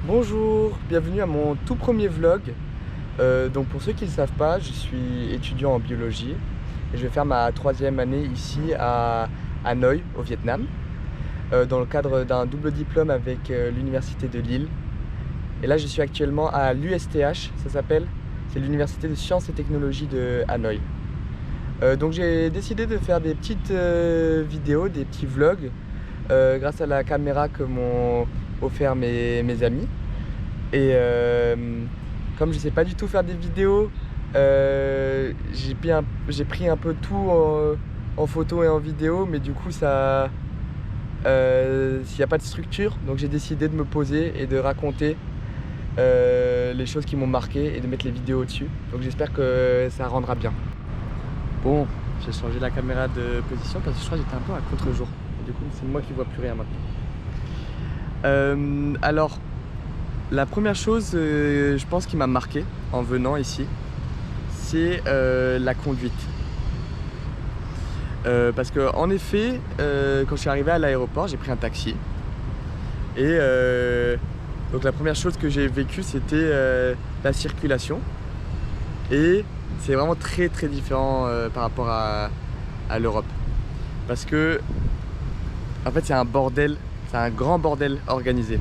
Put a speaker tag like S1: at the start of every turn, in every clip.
S1: Bonjour, bienvenue à mon tout premier vlog. Donc pour ceux qui ne le savent pas, je suis étudiant en biologie et je vais faire ma 3e année ici à Hanoï au Vietnam dans le cadre d'un double diplôme avec l'université de Lille. Et là je suis actuellement à l'USTH, ça s'appelle, c'est l'université de sciences et technologies de Hanoï. Donc j'ai décidé de faire des petites vidéos, des petits vlogs grâce à la caméra que m'ont offert mes amis. Et comme je sais pas du tout faire des vidéos, j'ai pris un peu tout en photo et en vidéo, mais du coup ça, s'il n'y a pas de structure, donc j'ai décidé de me poser et de raconter les choses qui m'ont marqué et de mettre les vidéos dessus. Donc j'espère que ça rendra bien. Bon, j'ai changé la caméra de position parce que je crois que j'étais un peu à contre-jour. Du coup c'est moi qui vois plus rien maintenant. Alors la première chose, je pense, qui m'a marqué en venant ici, c'est la conduite. Parce que en effet, quand je suis arrivé à l'aéroport, j'ai pris un taxi. Et donc la première chose que j'ai vécue, c'était la circulation. Et c'est vraiment très très différent par rapport à l'Europe. Parce que, en fait, c'est un bordel, c'est un grand bordel organisé.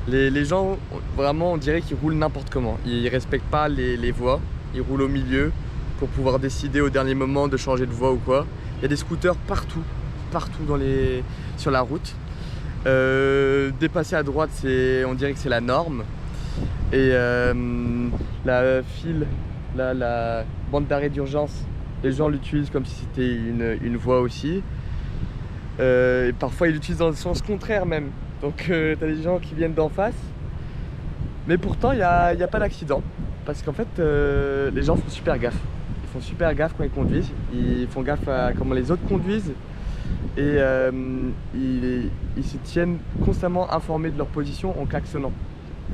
S1: Les gens, vraiment, on dirait qu'ils roulent n'importe comment. Ils respectent pas les voies, ils roulent au milieu pour pouvoir décider au dernier moment de changer de voie ou quoi. Il y a des scooters partout sur la route. Dépasser à droite, on dirait que c'est la norme. Et la file, la bande d'arrêt d'urgence, les gens l'utilisent comme si c'était une voie aussi. Et parfois ils l'utilisent dans le sens contraire même. Donc t'as des gens qui viennent d'en face. Mais pourtant il n'y a pas d'accident. Parce qu'en fait les gens font super gaffe. Ils font super gaffe quand ils conduisent. Ils font gaffe à comment les autres conduisent. Et ils se tiennent constamment informés de leur position en klaxonnant.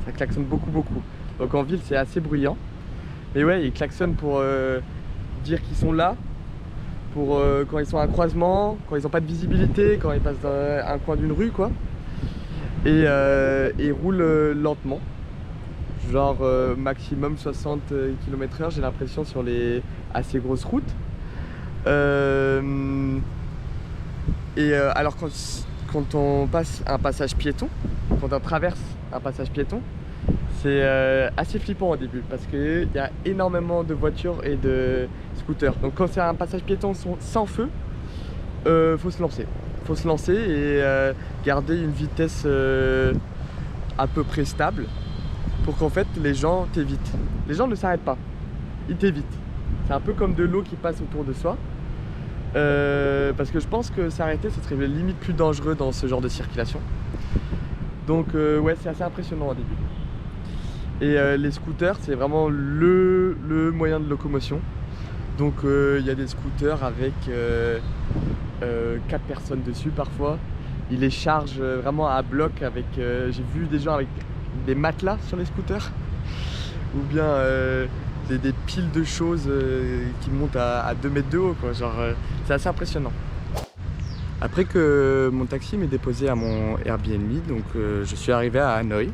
S1: Ça klaxonne beaucoup. Donc en ville c'est assez bruyant. Mais ouais, ils klaxonnent pour dire qu'ils sont là. Pour quand ils sont à un croisement, quand ils n'ont pas de visibilité, quand ils passent dans un coin d'une rue quoi. Et ils roulent lentement, genre maximum 60 km/h j'ai l'impression sur les assez grosses routes. Alors quand on passe un passage piéton, quand on traverse un passage piéton, c'est assez flippant au début parce qu'il y a énormément de voitures et de scooters. Donc quand c'est un passage piéton sans feu, faut se lancer. Faut se lancer et garder une vitesse à peu près stable pour qu'en fait les gens t'évitent. Les gens ne s'arrêtent pas, ils t'évitent. C'est un peu comme de l'eau qui passe autour de soi. Parce que je pense que s'arrêter, ce serait limite plus dangereux dans ce genre de circulation. Donc ouais, c'est assez impressionnant au début. Et les scooters, c'est vraiment le moyen de locomotion. Donc il y a des scooters avec 4 personnes dessus parfois. Ils les chargent vraiment à bloc avec... j'ai vu des gens avec des matelas sur les scooters. Ou bien des piles de choses qui montent à 2 mètres de haut quoi. Genre c'est assez impressionnant. Après que mon taxi m'ait déposé à mon Airbnb, donc je suis arrivé à Hanoï.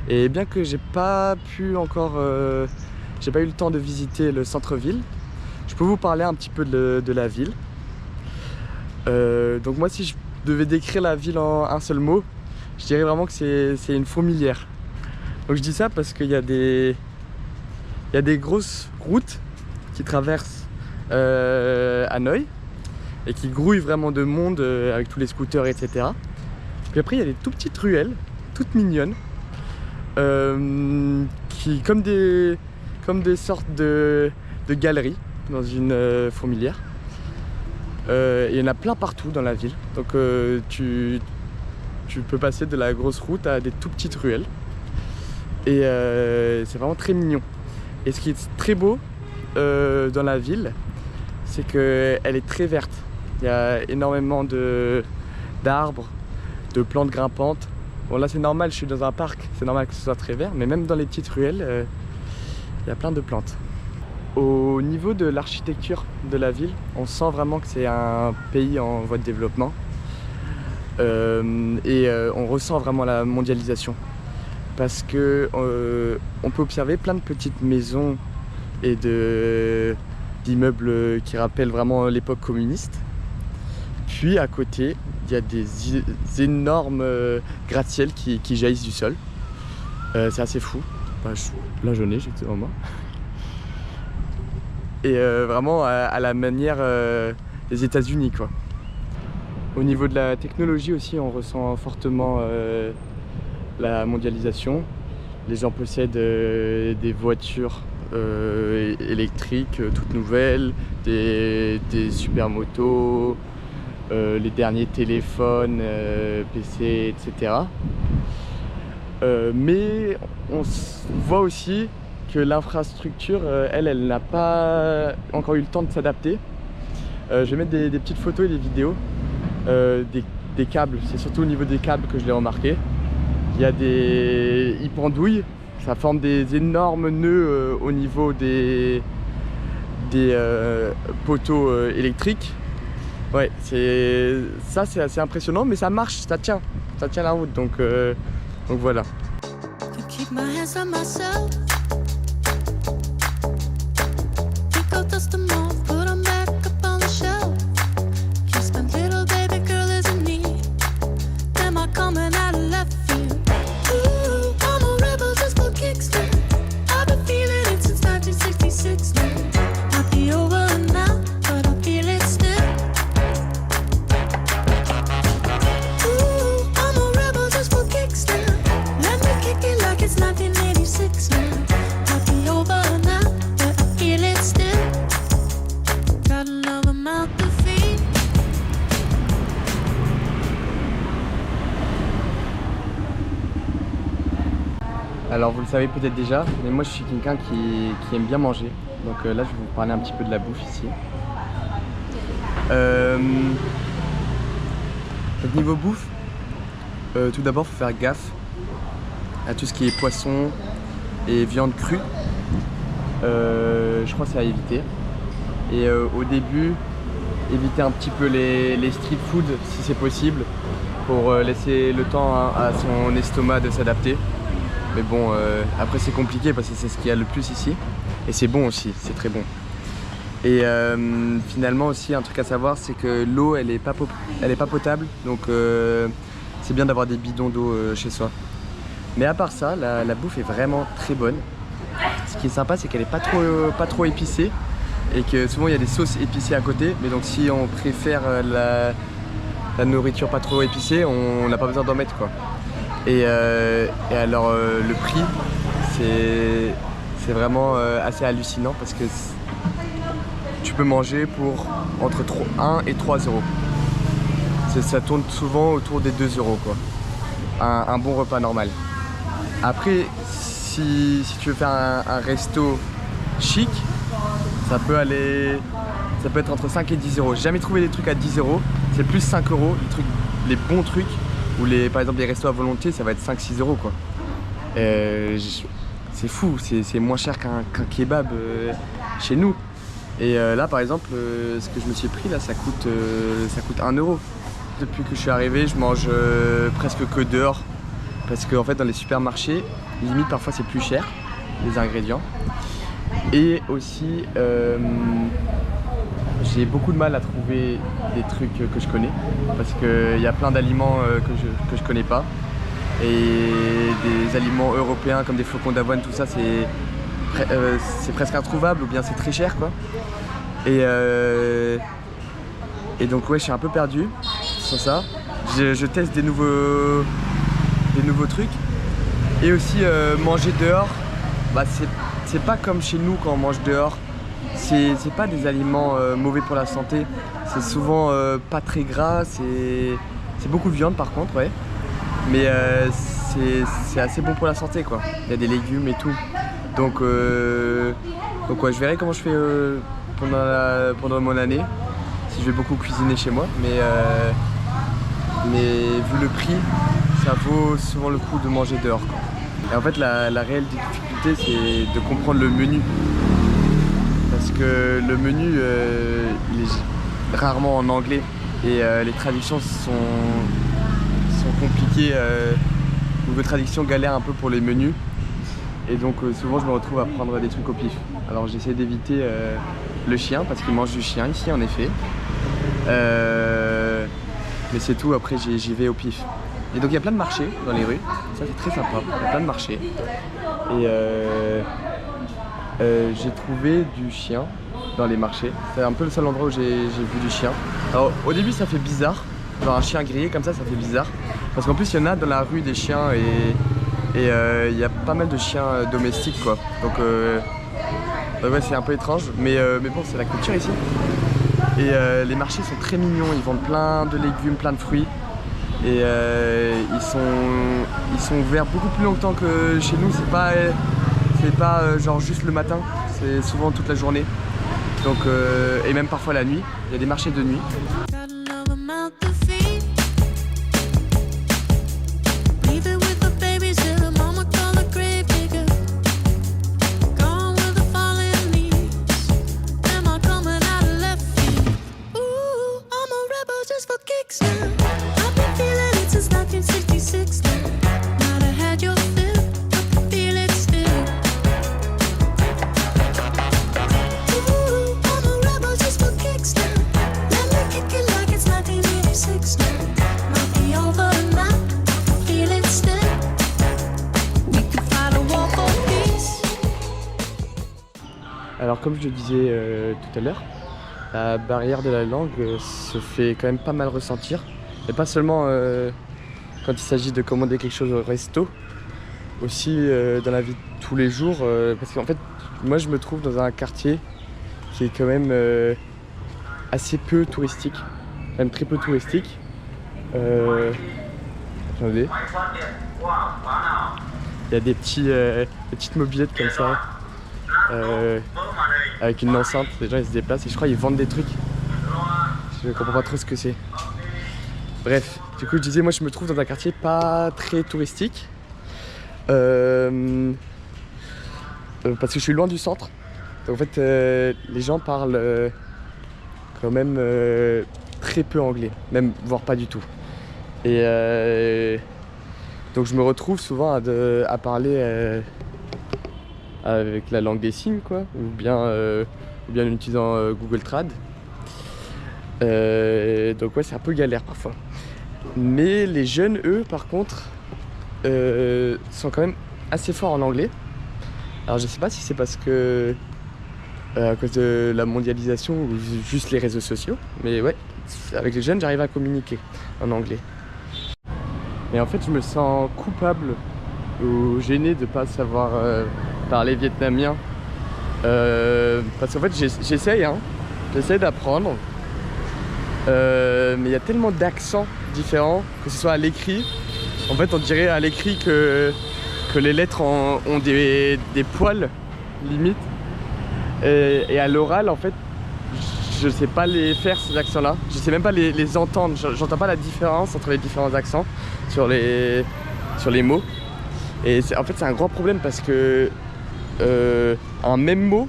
S1: Et bien que j'ai pas pu encore, j'ai pas eu le temps de visiter le centre-ville, je peux vous parler un petit peu de la ville. Donc moi, si je devais décrire la ville en un seul mot, je dirais vraiment que c'est une fourmilière. Donc je dis ça parce qu'il y a des grosses routes qui traversent Hanoï et qui grouillent vraiment de monde avec tous les scooters, etc. Puis après, il y a des tout petites ruelles, toutes mignonnes, qui comme des sortes de galeries dans une fourmilière. Il y en a plein partout dans la ville. Donc tu peux passer de la grosse route à des tout petites ruelles. Et c'est vraiment très mignon. Et ce qui est très beau dans la ville, c'est qu'elle est très verte. Il y a énormément d'arbres, de plantes grimpantes. Bon là c'est normal, je suis dans un parc, c'est normal que ce soit très vert, mais même dans les petites ruelles, Il y a plein de plantes. Au niveau de l'architecture de la ville, on sent vraiment que c'est un pays en voie de développement. On ressent vraiment la mondialisation. Parce que on peut observer plein de petites maisons et d'immeubles qui rappellent vraiment l'époque communiste. Puis à côté, il y a des énormes gratte-ciel qui jaillissent du sol. C'est assez fou. Là j'en ai, j'étais en moi. Et vraiment à la manière des États-Unis, quoi. Au niveau de la technologie aussi, on ressent fortement la mondialisation. Les gens possèdent des voitures électriques toutes nouvelles, des super motos, les derniers téléphones, PC, etc. Mais on voit aussi que l'infrastructure, elle n'a pas encore eu le temps de s'adapter. Je vais mettre des petites photos et des vidéos des câbles. C'est surtout au niveau des câbles que je l'ai remarqué. Ils pendouillent, ça forme des énormes nœuds au niveau des poteaux électriques. Ouais, c'est assez impressionnant, mais ça marche, ça tient la route, donc voilà. Alors vous le savez peut-être déjà, mais moi je suis quelqu'un qui aime bien manger. Donc là je vais vous parler un petit peu de la bouffe ici. Donc niveau bouffe, tout d'abord il faut faire gaffe à tout ce qui est poisson et viande crue. Je crois que c'est à éviter. Et au début, éviter un petit peu les street food si c'est possible, pour laisser le temps à son estomac de s'adapter. Mais bon, après c'est compliqué parce que c'est ce qu'il y a le plus ici. Et c'est bon aussi, c'est très bon. Et finalement aussi, un truc à savoir, c'est que l'eau, elle est pas potable. Donc c'est bien d'avoir des bidons d'eau chez soi. Mais à part ça, la bouffe est vraiment très bonne. Ce qui est sympa, c'est qu'elle est pas trop épicée. Et que souvent il y a des sauces épicées à côté. Mais donc si on préfère la nourriture pas trop épicée, on n'a pas besoin d'en mettre, quoi. Et alors le prix, c'est vraiment assez hallucinant parce que tu peux manger pour entre 1 et 3 euros. Ça tourne souvent autour des 2 euros, quoi. Un bon repas normal. Après, si tu veux faire un resto chic, ça peut être entre 5 et 10 euros. J'ai jamais trouvé des trucs à 10 euros, c'est plus 5 euros, les bons trucs. Ou par exemple les restos à volonté, ça va être 5-6 euros, quoi. C'est fou, c'est moins cher qu'un kebab chez nous. Et là par exemple, ce que je me suis pris là, ça coûte 1 euro. Depuis que je suis arrivé, je mange presque que dehors. Parce qu'en fait dans les supermarchés, limite parfois c'est plus cher, les ingrédients. Et aussi, j'ai beaucoup de mal à trouver des trucs que je connais parce qu'il y a plein d'aliments que je connais pas, et des aliments européens comme des flocons d'avoine, tout ça c'est presque introuvable ou bien c'est très cher, quoi. Et donc ouais, je suis un peu perdu sur ça. Je teste des nouveaux trucs, et aussi manger dehors, bah, c'est pas comme chez nous quand on mange dehors. C'est pas des aliments mauvais pour la santé, c'est souvent pas très gras, c'est beaucoup de viande par contre, ouais. Mais c'est assez bon pour la santé, quoi. Il y a des légumes et tout. Donc ouais, je verrai comment je fais pendant mon année, si je vais beaucoup cuisiner chez moi, mais vu le prix, ça vaut souvent le coup de manger dehors, quoi. Et en fait la réelle difficulté c'est de comprendre le menu. Parce que le menu il est rarement en anglais et les traductions sont compliquées. Google Traduction galère un peu pour les menus. Et donc souvent je me retrouve à prendre des trucs au pif. Alors j'essaie d'éviter le chien parce qu'il mange du chien ici en effet. Mais c'est tout, après j'y vais au pif. Et donc il y a plein de marchés dans les rues, ça c'est très sympa, il y a plein de marchés. Et j'ai trouvé du chien dans les marchés. C'est un peu le seul endroit où j'ai vu du chien. Alors au début ça fait bizarre, genre un chien grillé comme ça fait bizarre. Parce qu'en plus il y en a dans la rue des chiens et il y a pas mal de chiens domestiques quoi. Donc ouais c'est un peu étrange, mais bon c'est la culture ici. Et les marchés sont très mignons, ils vendent plein de légumes, plein de fruits. Et ils sont ouverts beaucoup plus longtemps que chez nous, c'est pas genre juste le matin, c'est souvent toute la journée. Donc, et même parfois la nuit, il y a des marchés de nuit. Alors comme je le disais tout à l'heure, la barrière de la langue se fait quand même pas mal ressentir. Et pas seulement quand il s'agit de commander quelque chose au resto, aussi dans la vie de tous les jours. Parce qu'en fait, moi je me trouve dans un quartier qui est quand même assez peu touristique, même très peu touristique. Attendez. Il y a des petites mobylettes comme ça. Avec une enceinte, les gens ils se déplacent et je crois qu'ils vendent des trucs. Je comprends pas trop ce que c'est. Bref, du coup je disais moi je me trouve dans un quartier pas très touristique parce que je suis loin du centre. Donc en fait les gens parlent quand même très peu anglais, même voire pas du tout. Et donc je me retrouve souvent à parler avec la langue des signes quoi, ou bien en utilisant Google Trad. Donc ouais c'est un peu galère parfois. Mais les jeunes eux par contre sont quand même assez forts en anglais. Alors je sais pas si c'est parce que à cause de la mondialisation ou juste les réseaux sociaux, mais ouais avec les jeunes j'arrive à communiquer en anglais. Mais en fait je me sens coupable ou gêné de pas savoir parler vietnamien parce qu'en fait j'essaye d'apprendre mais il y a tellement d'accents différents, que ce soit à l'écrit. En fait on dirait à l'écrit que les lettres ont des poils limite et à l'oral en fait je sais pas les faire ces accents là, je sais même pas les entendre, j'entends pas la différence entre les différents accents sur les mots. Et en fait c'est un grand problème parce que un même mot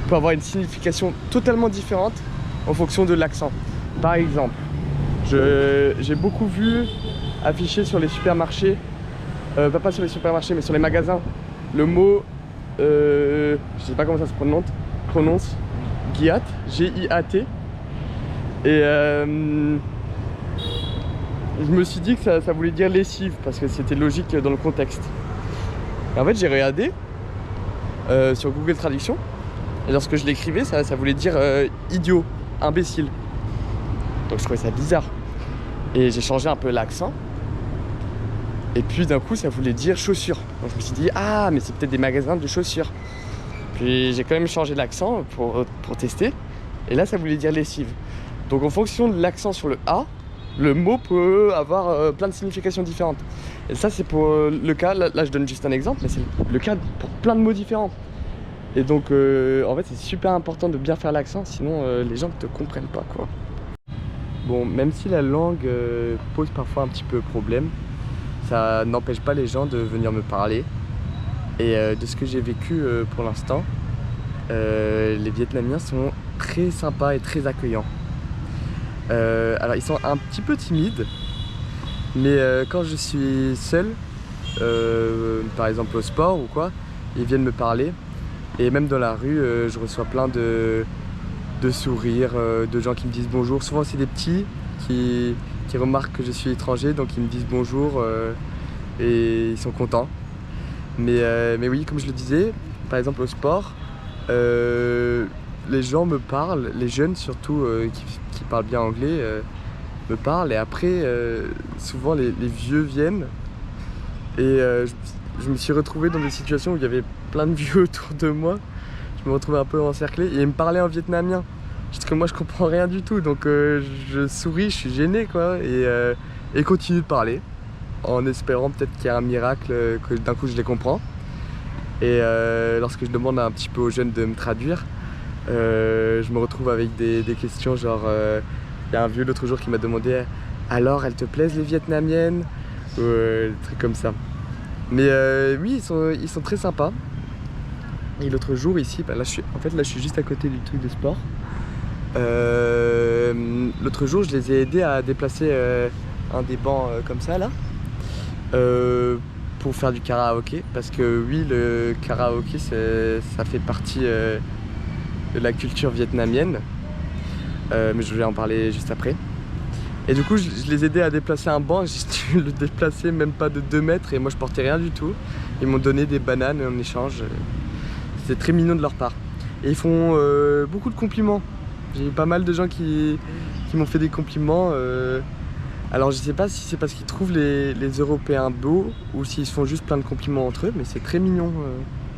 S1: peut avoir une signification totalement différente en fonction de l'accent. Par exemple, j'ai beaucoup vu afficher sur les supermarchés, pas sur les supermarchés mais sur les magasins, le mot, je sais pas comment ça se prononce, Giat, G-I-A-T. Et je me suis dit que ça voulait dire lessive parce que c'était logique dans le contexte. Et en fait j'ai regardé sur Google Traduction et lorsque je l'écrivais ça voulait dire idiot, imbécile. Donc je trouvais ça bizarre. Et j'ai changé un peu l'accent. Et puis d'un coup ça voulait dire chaussures. Donc je me suis dit ah mais c'est peut-être des magasins de chaussures. Puis j'ai quand même changé l'accent pour tester. Et là ça voulait dire lessive. Donc en fonction de l'accent sur le A, le mot peut avoir plein de significations différentes. Et ça c'est pour le cas, là je donne juste un exemple, mais c'est le cas pour plein de mots différents. Et donc en fait c'est super important de bien faire l'accent, sinon les gens ne te comprennent pas quoi. Bon, même si la langue pose parfois un petit peu problème, ça n'empêche pas les gens de venir me parler. Et de ce que j'ai vécu pour l'instant, les Vietnamiens sont très sympas et très accueillants. Alors ils sont un petit peu timides, mais quand je suis seul, par exemple au sport ou quoi, ils viennent me parler. Et même dans la rue, je reçois plein de sourires, de gens qui me disent bonjour. Souvent c'est des petits qui remarquent que je suis étranger, donc ils me disent bonjour et ils sont contents. Mais oui, comme je le disais, par exemple au sport, les gens me parlent, les jeunes surtout qui parlent bien anglais me parlent, et après souvent les vieux viennent et je me suis retrouvé dans des situations où il y avait plein de vieux autour de moi. Je me retrouvais un peu encerclé et ils me parlaient en vietnamien, juste que moi je comprends rien du tout, donc je souris, je suis gêné quoi, et continue de parler en espérant peut-être qu'il y a un miracle, que d'un coup je les comprends. Et lorsque je demande un petit peu aux jeunes de me traduire, je me retrouve avec des questions genre il y a un vieux l'autre jour qui m'a demandé alors elles te plaisent les vietnamiennes, ou des trucs comme ça. Mais oui, ils sont très sympas. Et l'autre jour ici, bah là, je suis juste à côté du truc de sport. L'autre jour, je les ai aidés à déplacer un des bancs comme ça là, pour faire du karaoké. Parce que oui, le karaoké, ça fait partie de la culture vietnamienne. Mais je vais en parler juste après. Et du coup, je les ai aidés à déplacer un banc. J'ai dû le déplacer même pas de 2 mètres et moi je portais rien du tout. Ils m'ont donné des bananes en échange. C'était très mignon de leur part. Et ils font beaucoup de compliments. J'ai eu pas mal de gens qui m'ont fait des compliments. Alors je sais pas si c'est parce qu'ils trouvent les Européens beaux ou s'ils se font juste plein de compliments entre eux, mais c'est très mignon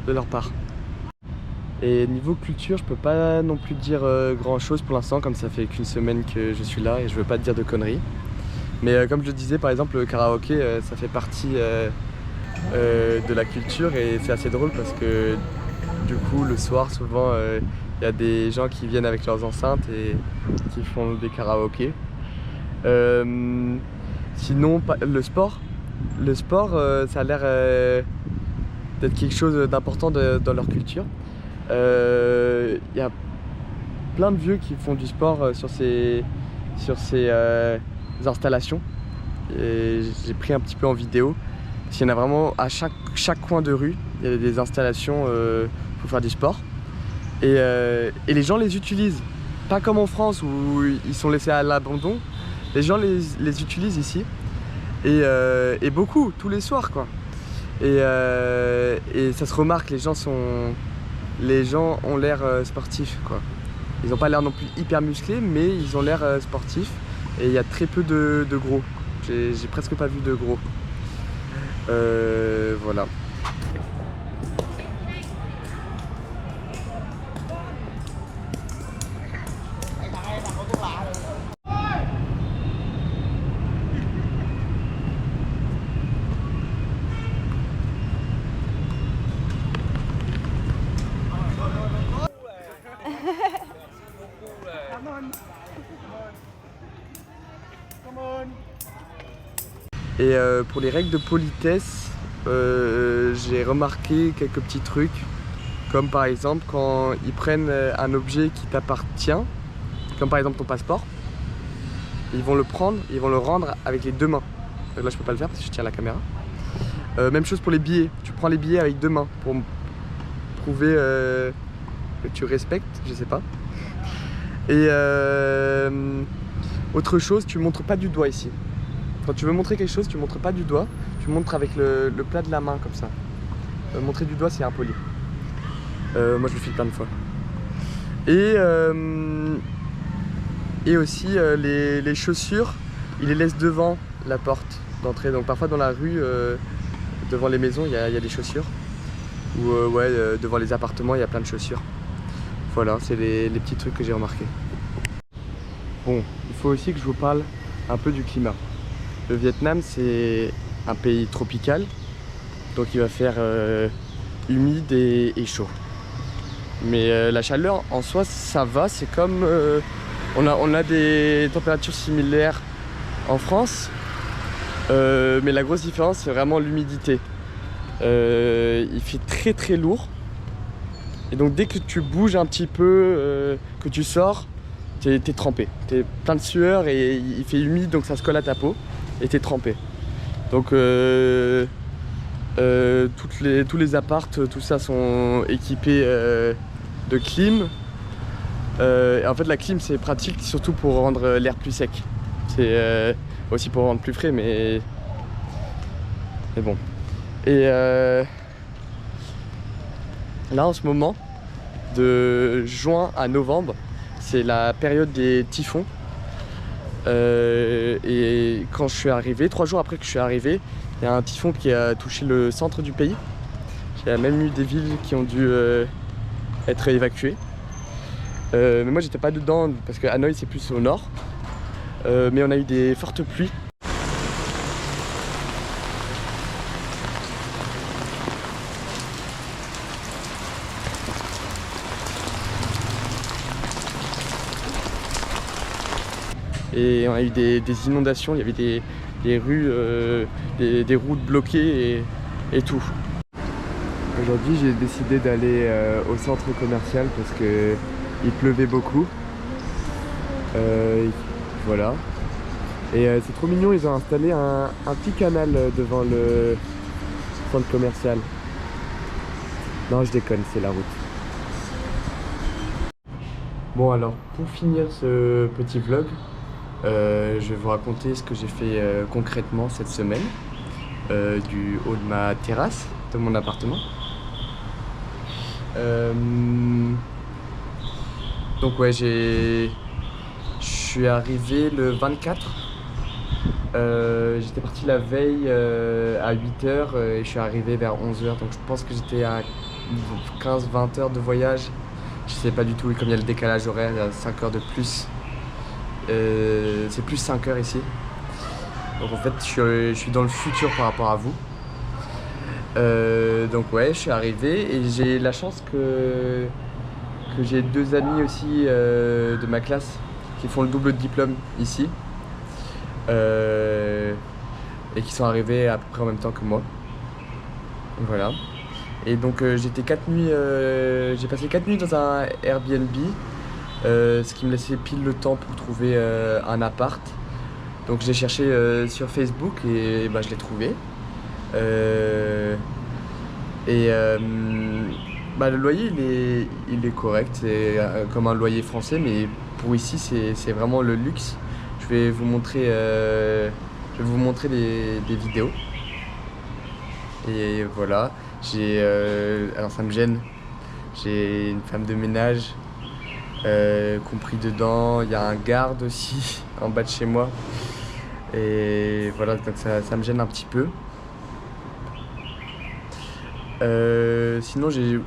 S1: de leur part. Et niveau culture, je peux pas non plus dire grand chose pour l'instant, comme ça fait qu'une semaine que je suis là et je veux pas te dire de conneries. Mais comme je le disais, par exemple, le karaoké, ça fait partie de la culture et c'est assez drôle parce que du coup, le soir, souvent, y a des gens qui viennent avec leurs enceintes et qui font des karaokés. Sinon, le sport, ça a l'air d'être quelque chose d'important dans leur culture. Y a plein de vieux qui font du sport sur ces installations. Et j'ai pris un petit peu en vidéo. Parce qu'il y en a vraiment à chaque coin de rue, il y a des installations pour faire du sport. Et les gens les utilisent. Pas comme en France où ils sont laissés à l'abandon. Les gens les utilisent ici. Et beaucoup, tous les soirs quoi. Et ça se remarque, les gens ont l'air sportifs quoi. Ils n'ont pas l'air non plus hyper musclés, mais ils ont l'air sportifs. Et il y a très peu de gros. J'ai presque pas vu de gros. Voilà. Et pour les règles de politesse, j'ai remarqué quelques petits trucs, comme par exemple quand ils prennent un objet qui t'appartient, comme par exemple ton passeport, ils vont le prendre, ils vont le rendre avec les 2 mains. Donc là je peux pas le faire parce que je tiens la caméra. Même chose pour les billets, tu prends les billets avec 2 mains pour prouver que tu respectes, je sais pas. Et autre chose, tu montres pas du doigt ici. Quand tu veux montrer quelque chose, tu montres pas du doigt, tu montres avec le plat de la main comme ça. Montrer du doigt, c'est impoli. Moi je le fais plein de fois. Et aussi les chaussures, ils les laissent devant la porte d'entrée. Donc parfois dans la rue, devant les maisons, il y a des chaussures. Ou devant les appartements, il y a plein de chaussures. Voilà, c'est les petits trucs que j'ai remarqués. Bon, il faut aussi que je vous parle un peu du climat. Le Vietnam, c'est un pays tropical, donc il va faire humide et chaud. Mais la chaleur en soi, ça va, c'est comme... on a des températures similaires en France, Mais la grosse différence, c'est vraiment l'humidité. Il fait très très lourd. Et donc dès que tu bouges un petit peu, que tu sors, t'es trempé. T'es plein de sueur et il fait humide, donc ça se colle à ta peau et t'es trempé. Donc tous les appartes, tout ça sont équipés de clim. Et en fait la clim c'est pratique surtout pour rendre l'air plus sec. C'est aussi pour rendre plus frais, mais bon. Et là en ce moment, de juin à novembre, c'est la période des typhons. Et quand je suis arrivé, 3 jours après que je suis arrivé, il y a un typhon qui a touché le centre du pays. Il y a même eu des villes qui ont dû être évacuées. Mais moi j'étais pas dedans parce que Hanoï c'est plus au nord. Mais on a eu des fortes pluies. Et on a eu des inondations, il y avait des rues, des routes bloquées et tout. Aujourd'hui j'ai décidé d'aller au centre commercial parce que il pleuvait beaucoup. Voilà. Et c'est trop mignon, ils ont installé un petit canal devant le centre commercial. Non, je déconne, c'est la route. Bon alors, pour finir ce petit vlog, je vais vous raconter ce que j'ai fait concrètement cette semaine du haut de ma terrasse de mon appartement. Donc ouais, je suis arrivé le 24. J'étais parti la veille à 8h et je suis arrivé vers 11h. Donc je pense que j'étais à 15-20 heures de voyage. Je sais pas du tout, comme il y a le décalage horaire, il y a 5 heures de plus. C'est plus 5 heures ici. Donc en fait je suis dans le futur par rapport à vous. Donc ouais, je suis arrivé et j'ai la chance que j'ai 2 amis aussi de ma classe qui font le double diplôme ici. Et qui sont arrivés à peu près en même temps que moi. Voilà. Et donc j'étais 4 nuits, j'ai passé 4 nuits dans un Airbnb, ce qui me laissait pile le temps pour trouver un appart. Donc j'ai cherché sur Facebook et bah, je l'ai trouvé. Bah, le loyer il est correct, c'est comme un loyer français, mais pour ici c'est vraiment le luxe. Je vais vous montrer des vidéos. Et voilà, alors ça me gêne, j'ai une femme de ménage compris dedans, il y a un garde aussi en bas de chez moi. Et voilà, donc ça me gêne un petit peu. Sinon j'ai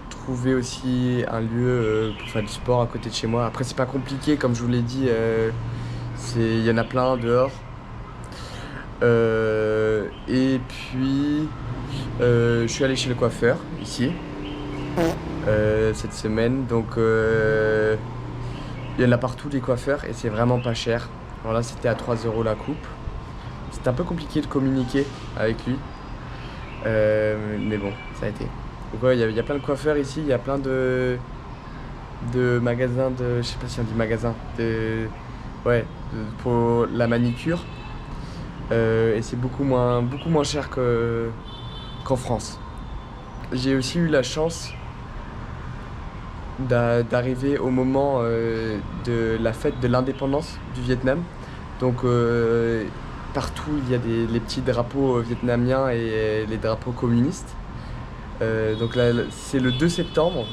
S1: trouvé aussi un lieu pour faire du sport à côté de chez moi. Après c'est pas compliqué, comme je vous l'ai dit, il y en a plein dehors. Et puis je suis allé chez le coiffeur ici cette semaine. Donc il y en a partout des coiffeurs et c'est vraiment pas cher. Alors là c'était à 3 € la coupe. C'était un peu compliqué de communiquer avec lui. Mais bon, ça a été. Donc ouais, il y a plein de coiffeurs ici, il y a plein de magasins je sais pas si on dit magasin, pour la manicure. Et c'est beaucoup moins cher qu'en France. J'ai aussi eu la chance d'arriver au moment de la fête de l'indépendance du Vietnam. Donc partout il y a les petits drapeaux vietnamiens et les drapeaux communistes. Donc là c'est le 2 septembre.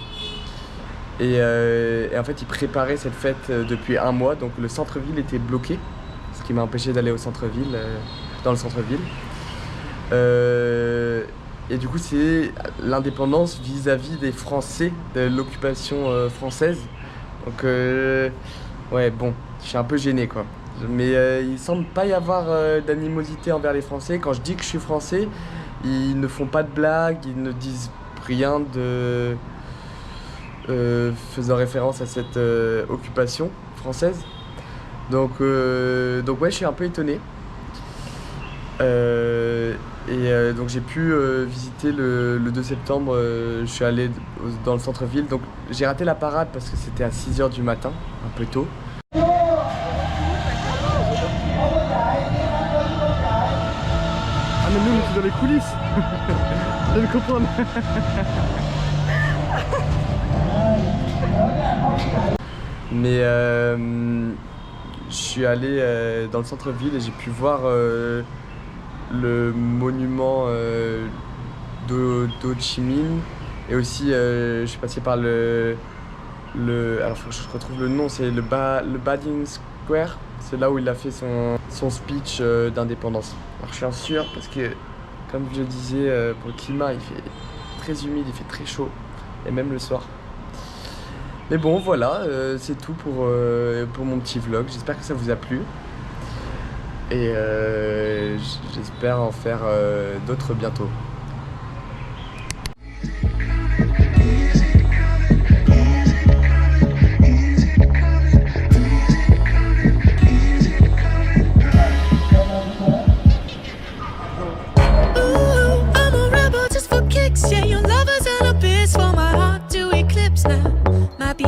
S1: Et en fait ils préparaient cette fête depuis un mois. Donc le centre-ville était bloqué, ce qui m'a empêché d'aller au centre-ville, dans le centre-ville. Et du coup c'est l'indépendance vis-à-vis des Français, de l'occupation française. Donc ouais, bon, je suis un peu gêné quoi. Mais il semble pas y avoir d'animosité envers les Français. Quand je dis que je suis français, ils ne font pas de blagues, ils ne disent rien de faisant référence à cette occupation française. Donc ouais, je suis un peu étonné. Donc j'ai pu visiter le 2 septembre, je suis allé dans le centre-ville. Donc j'ai raté la parade parce que c'était à 6 h du matin, un peu tôt. Ah mais nous on était dans les coulisses. Je viens de comprendre. Mais je suis allé dans le centre-ville et j'ai pu voir le monument d'Ho Chi Minh. Et aussi je suis passé par alors faut que je retrouve le nom, c'est le Badin Square. C'est là où il a fait son speech d'indépendance. Alors je suis sûr parce que comme je le disais, pour le climat il fait très humide, il fait très chaud. Et même le soir. Mais bon voilà, c'est tout pour mon petit vlog. J'espère que ça vous a plu. Et j'espère en faire d'autres bientôt.
S2: Yeah, your lovers and a bitch for my heart to eclipse now. Might be